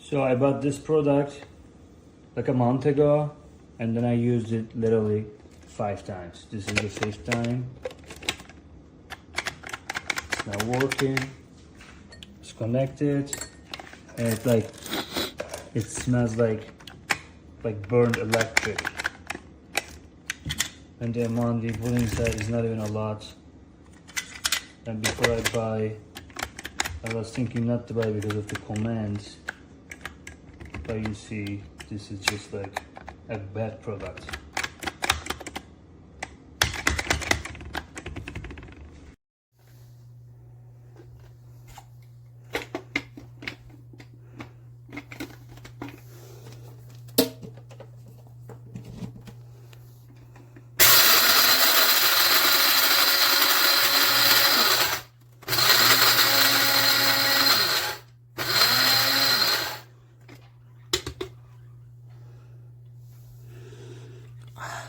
So I bought this product like a month ago, and then I used it literally 5 times. This is the 5th time. It's not working. It's connected, and it smells like burned electric. And the amount we put inside is not even a lot. And before I buy, I was thinking not to buy because of the commands. But you see, this is just like a bad product.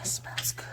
Smells good.